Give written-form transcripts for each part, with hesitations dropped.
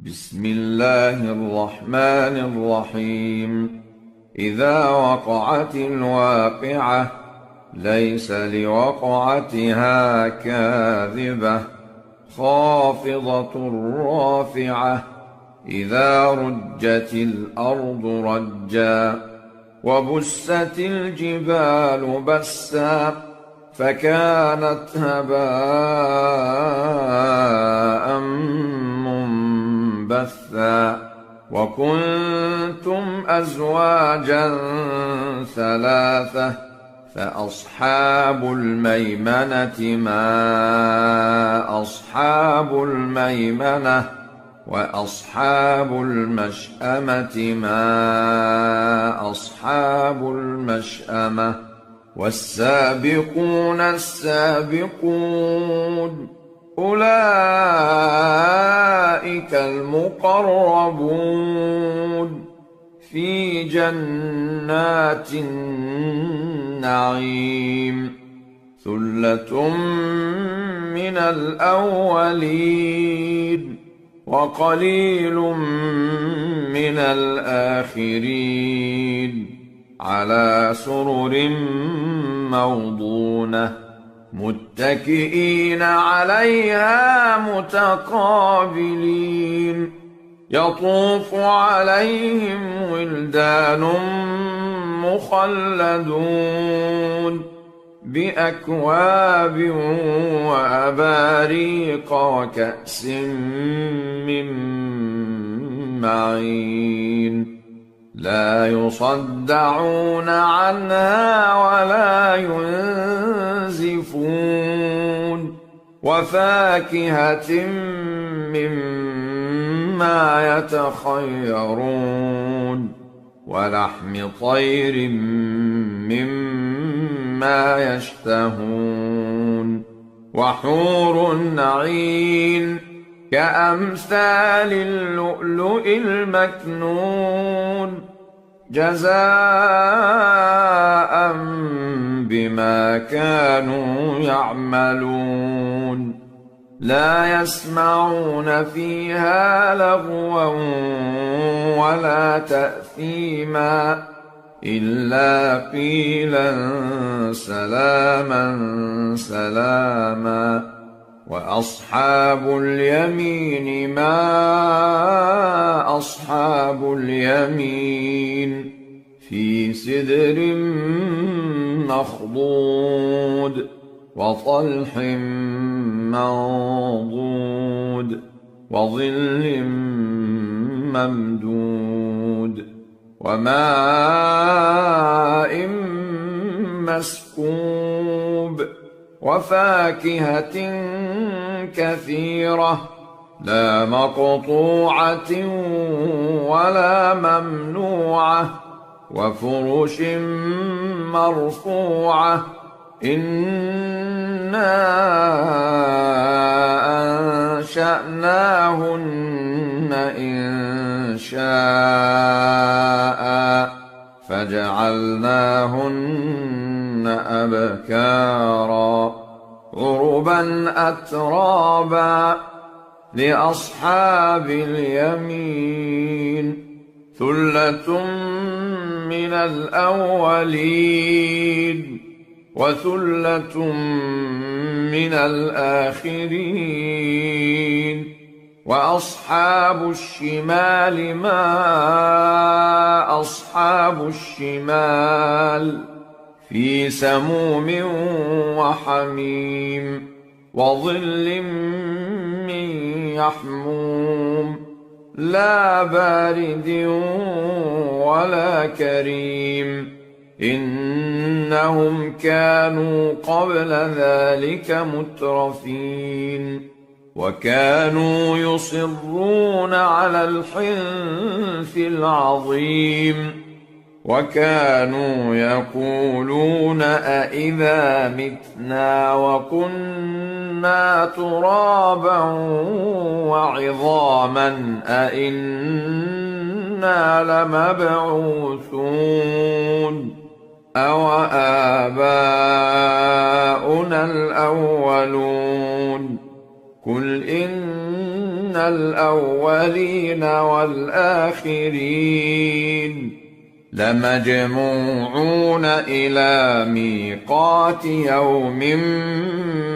بسم الله الرحمن الرحيم. إذا وقعت الواقعة ليس لوقعتها كاذبة خافضة رافعة. إذا رجت الأرض رجا وبست الجبال بسا فكانت هباء منبثا. وكنتم أزواجا ثلاثة فأصحاب الميمنة ما أصحاب الميمنة وأصحاب المشأمة ما أصحاب المشأمة. والسابقون السابقون أولئك المقربون في جنات النعيم. ثلة من الأولين وقليل من الآخرين. على سرر موضونة متكئين عليها متقابلين. يطوف عليهم ولدان مخلدون بأكواب وأباريق وكأس من معين. لا يصدعون عنها ولا ينزفون. وفاكهة مما يتخيرون ولحم طير مما يشتهون. وحور عين كأمثال اللؤلؤ المكنون جزاء بما كانوا يعملون. لا يسمعون فيها لغوا ولا تأثيما إلا قيلا سلاما سلاما. وأصحاب اليمين ما أصحاب اليمين في سدر مخضود وطلح منضود وظل ممدود وماء مسكوب وفاكهة كثيرة لا مقطوعة ولا ممنوعة وفرش مرفوعة. إنا أنشأناهن إنشاء فجعلناهن أبكارا عربا أترابا لأصحاب اليمين. ثلة من الأولين وثلة من الآخرين. وأصحاب الشمال ما أصحاب الشمال في سموم وحميم وظل من يحموم لا بارد ولا كريم. إنهم كانوا قبل ذلك مترفين وكانوا يصرون على الحنث العظيم. وكانوا يقولون أإذا متنا وكنا ترابا وعظاما أإنا لمبعوثون أوآباؤنا الأولون. قل إن الأولين والآخرين لمجموعون إلى ميقات يوم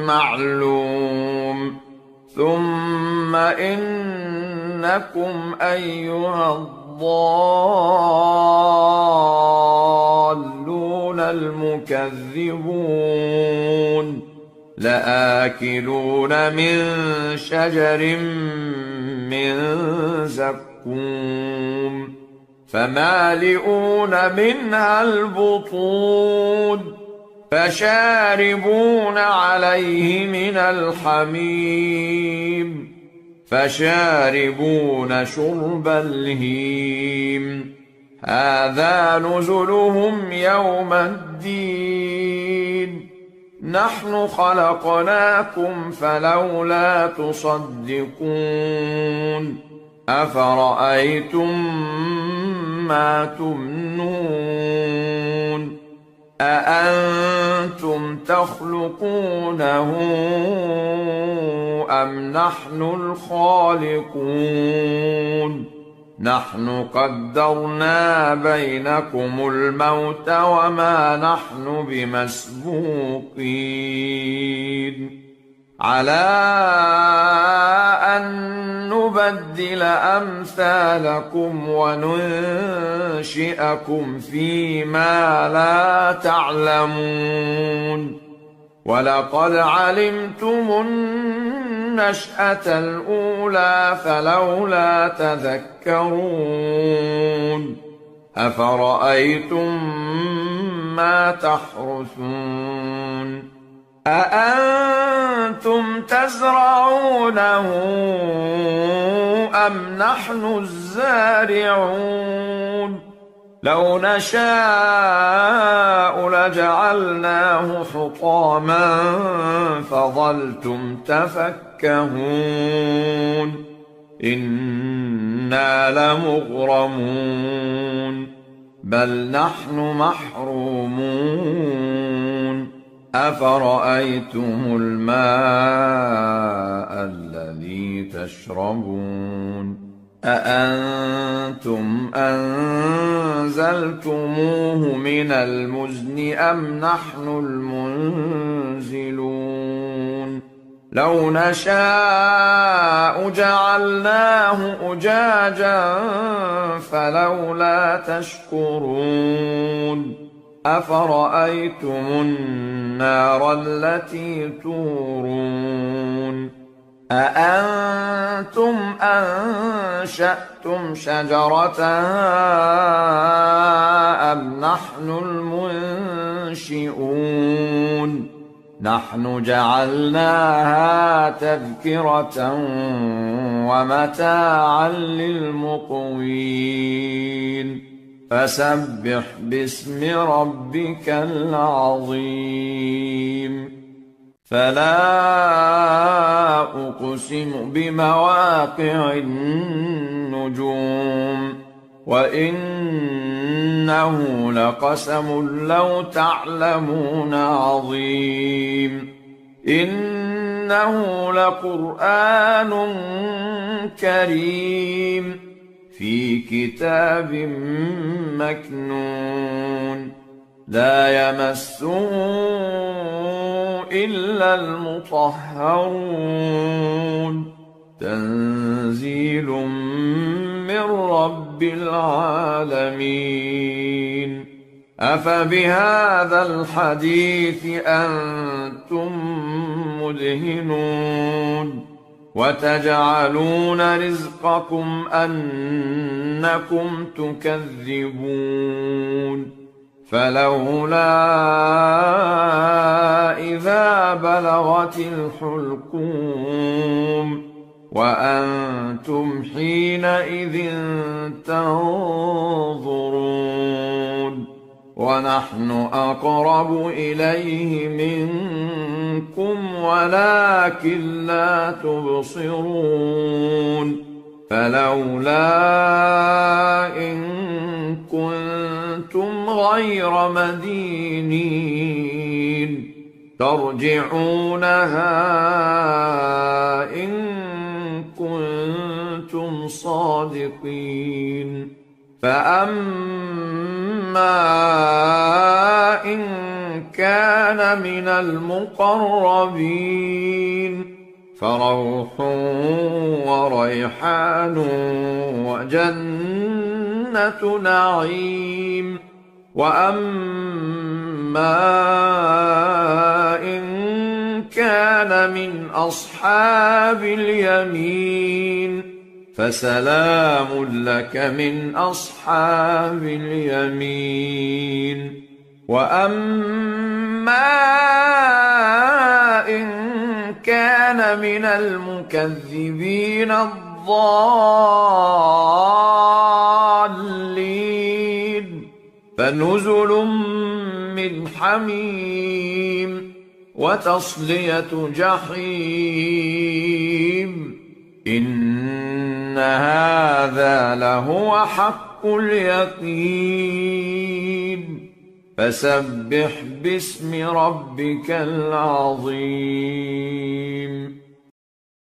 معلوم ثم إنكم أيها الضالون المكذبون لآكلون من شجر من زقوم فمالئون منها البطون فشاربون عليه من الحميم فشاربون شرب الهيم هذا نزلهم يوم الدين نحن خلقناكم فلولا تصدقون أفرأيتم ما تمنون أأنتم تخلقونه أم نحن الخالقون نحن قدرنا بينكم الموت وما نحن بمسبوقين على أن نبدل أمثالكم وننشئكم فيما لا تعلمون ولقد علمتم النشأة الأولى فلولا تذكرون أفرأيتم ما تحرثون أأنتم تزرعونه أم نحن الزارعون لو نشاء لجعلناه حطاما فظلتم تفكهون إنا لمغرمون بل نحن محرومون أفرأيتم الماء الذي تشربون أأنتم أنزلتموه من المزن أم نحن المنزلون لو نشاء جعلناه أجاجا فلولا تشكرون أفرأيتم النار التي تورون أأنتم أنشأتم شجرتها أم نحن المنشئون نحن جعلناها تذكرة ومتاعا للمقوين فسبح باسم ربك العظيم فلا أقسم بمواقع النجوم وإنه لقسم لو تعلمون عظيم إنه لقرآن كريم في كتاب مكنون لا يمسه إلا المطهرون تنزيل من رب العالمين أفبهذا الحديث أنتم مدهنون وتجعلون رزقكم أنكم تكذبون فلولا إذا بلغت الحلقوم وأنتم حينئذ تنظرون ونحن أقرب إليه منكم ولكن لا تبصرون فلولا إن كنتم غير مدينين ترجعونها إن كنتم صادقين فأما إن كان من المقربين فروح وريحان وجنة نعيم وأما إن كان من أصحاب اليمين فسلام لك من أصحاب اليمين وأما إن كان من المكذبين الضالين فنزل من حميم وتصلية جحيم إن هذا لهو حق اليقين فسبح باسم ربك العظيم